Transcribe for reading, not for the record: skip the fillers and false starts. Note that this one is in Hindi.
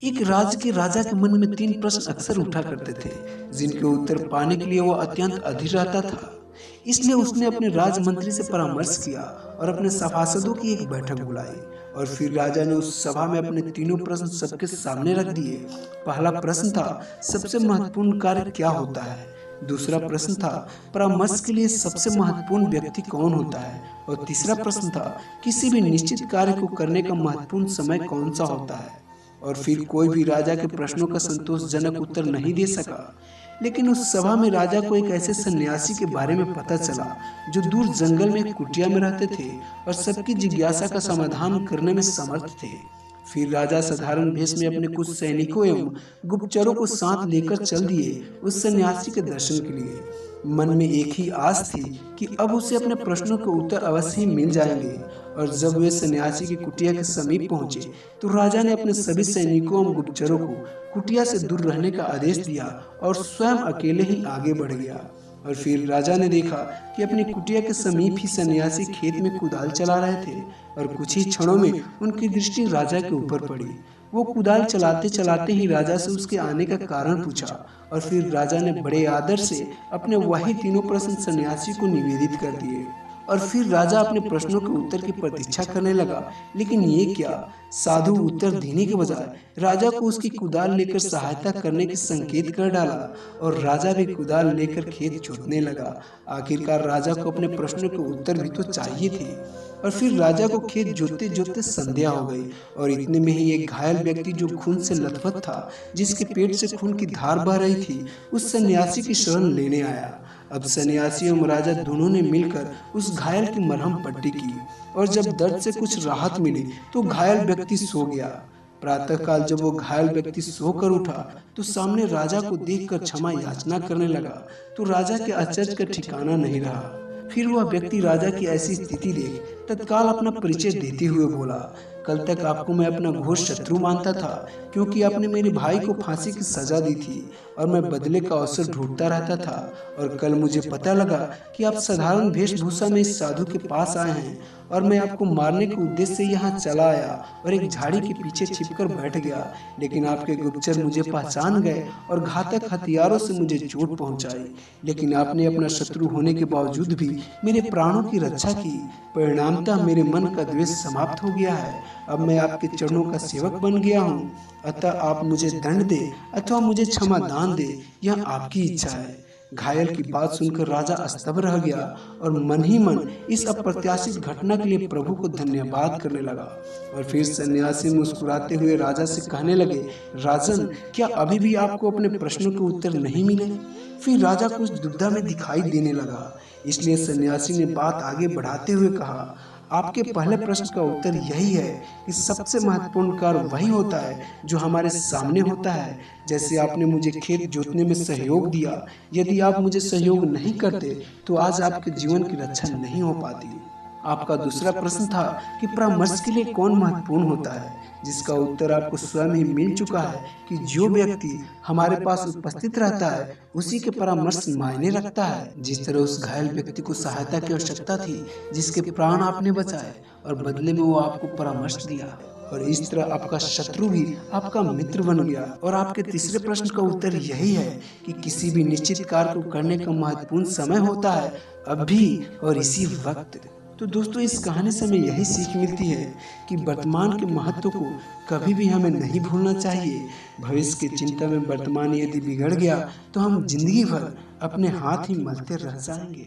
एक राज्य के राजा के मन में 3 प्रश्न अक्सर उठा करते थे, जिनके उत्तर पाने के लिए वो अत्यंत अधीर रहता था। इसलिए उसने अपने राजमंत्री से परामर्श किया और अपने सभासदों की एक बैठक बुलाई। और फिर राजा ने उस सभा में अपने तीनों प्रश्न सबके सामने रख दिए। पहला प्रश्न था, सबसे महत्वपूर्ण कार्य क्या होता है? दूसरा प्रश्न था, परामर्श के लिए सबसे महत्वपूर्ण व्यक्ति कौन होता है? और तीसरा प्रश्न था, किसी भी निश्चित कार्य को करने का महत्वपूर्ण समय कौन सा होता है? और फिर कोई भी राजा के प्रश्नों का संतोषजनक उत्तर नहीं दे सका। लेकिन उस सभा में राजा को एक ऐसे सन्यासी के बारे में पता चला, जो दूर जंगल में एक कुटिया में रहते थे और सबकी जिज्ञासा का समाधान करने में समर्थ थे। फिर राजा साधारण भेष में अपने कुछ सैनिकों एवं गुप्तचरों को साथ लेकर चल दिए उस सन्यासी के दर्शन के लिए। मन में एक ही आस थी कि अब उसे अपने प्रश्नों के उत्तर अवश्य ही मिल जाएंगे। और जब वे सन्यासी की कुटिया के समीप पहुंचे, तो राजा ने अपने सभी सैनिकों और गुप्तचरों को कुटिया से दूर रहने का आदेश दिया और स्वयं अकेले ही आगे बढ़ गया। और फिर राजा ने देखा कि अपनी कुटिया के समीप ही सन्यासी खेत में कुदाल चला रहे थे। और कुछ ही क्षणों में उनकी दृष्टि राजा के ऊपर पड़ी। वो कुदाल चलाते चलाते ही राजा से उसके आने का कारण पूछा। और फिर राजा ने बड़े आदर से अपने वही तीनों प्रश्न सन्यासी को निवेदित कर दिए। और फिर राजा अपने प्रश्नों के उत्तर की प्रतीक्षा करने लगा। लेकिन ये क्या, साधु उत्तर देने के बजाय राजा को उसकी कुदाल लेकर सहायता करने के संकेत कर डाला। और राजा भी कुदाल लेकर खेत जोतने लगा। आखिरकार राजा को अपने प्रश्नों के उत्तर भी तो चाहिए थे। और फिर राजा को खेत जोतते जोतते संध्या हो गई। और इतने में ही एक घायल व्यक्ति जो खून से लथपथ था, जिसके पेट से खून की धार बह रही थी, उस सन्यासी की शरण लेने आया। अब सन्यासी एवं राजा दोनों ने मिलकर उस घायल की मरहम पट्टी की। और जब दर्द से कुछ राहत मिली तो घायल व्यक्ति सो गया। प्रातःकाल जब वो घायल व्यक्ति सोकर उठा, तो सामने राजा को देखकर क्षमा याचना करने लगा। तो राजा के आश्चर्य का ठिकाना नहीं रहा। फिर वह व्यक्ति राजा की ऐसी स्थिति देख तत्काल अपना परिचय देते हुए बोला, कल तक आपको मैं अपना घोर शत्रु मानता था, क्योंकि आपने मेरे भाई को फांसी की सजा दी थी और मैं बदले का अवसर ढूंढता रहता था। और कल मुझे पता लगा कि आप साधारण वेशभूषा में इस साधु के पास आए हैं। और मैं आपको मारने के उद्देश्य से यहाँ चला आया और एक झाड़ी के पीछे छिपकर बैठ गया। लेकिन आपके गुप्तचर मुझे पहचान गए और घातक हथियारों से मुझे चोट पहुंचाई। लेकिन आपने अपना शत्रु होने के बावजूद भी मेरे प्राणों की रक्षा की। परिणामतः मेरे मन का द्वेष समाप्त हो गया है। अब मैं आपके चरणों का सेवक बन गया हूँ। अतः आप मुझे दंड दे अथवा मुझे क्षमा दान दे, यह आपकी इच्छा है। घायल की बात सुनकर राजा स्तब्ध रह गया और मन ही मन इस अप्रत्याशित घटना के लिए प्रभु को धन्यवाद करने लगा। और फिर सन्यासी मुस्कुराते हुए राजा से कहने लगे, राजन, क्या अभी भी आपको अपने प्रश्नों के उत्तर नहीं मिले? फिर राजा कुछ दुविधा में दिखाई देने लगा। इसलिए सन्यासी ने बात आगे बढ़ाते हुए कहा, आपके पहले प्रश्न का उत्तर यही है कि सबसे महत्वपूर्ण कार्य वही होता है जो हमारे सामने होता है। जैसे आपने मुझे खेत जोतने में सहयोग दिया, यदि आप मुझे सहयोग नहीं करते तो आज आपके जीवन की रक्षा नहीं हो पाती। आपका दूसरा प्रश्न था कि परामर्श के लिए कौन महत्वपूर्ण होता है, जिसका उत्तर आपको स्वयं ही मिल चुका है कि जो व्यक्ति हमारे पास उपस्थित रहता है उसी के परामर्श मायने रखता है। जिस तरह उस घायल व्यक्ति को सहायता की आवश्यकता थी, जिसके प्राण आपने बचाए और बदले में वो आपको परामर्श दिया। और इस तरह आपका शत्रु भी आपका मित्र बन गया। और आपके तीसरे प्रश्न का उत्तर यही है कि किसी भी निश्चित कार्य को करने का महत्वपूर्ण समय होता है, अभी और इसी वक्त। तो दोस्तों, इस कहानी से हमें यही सीख मिलती है कि वर्तमान के महत्व को कभी भी हमें नहीं भूलना चाहिए। भविष्य की चिंता में वर्तमान यदि बिगड़ गया तो हम जिंदगी भर अपने हाथ ही मलते रह जाएंगे।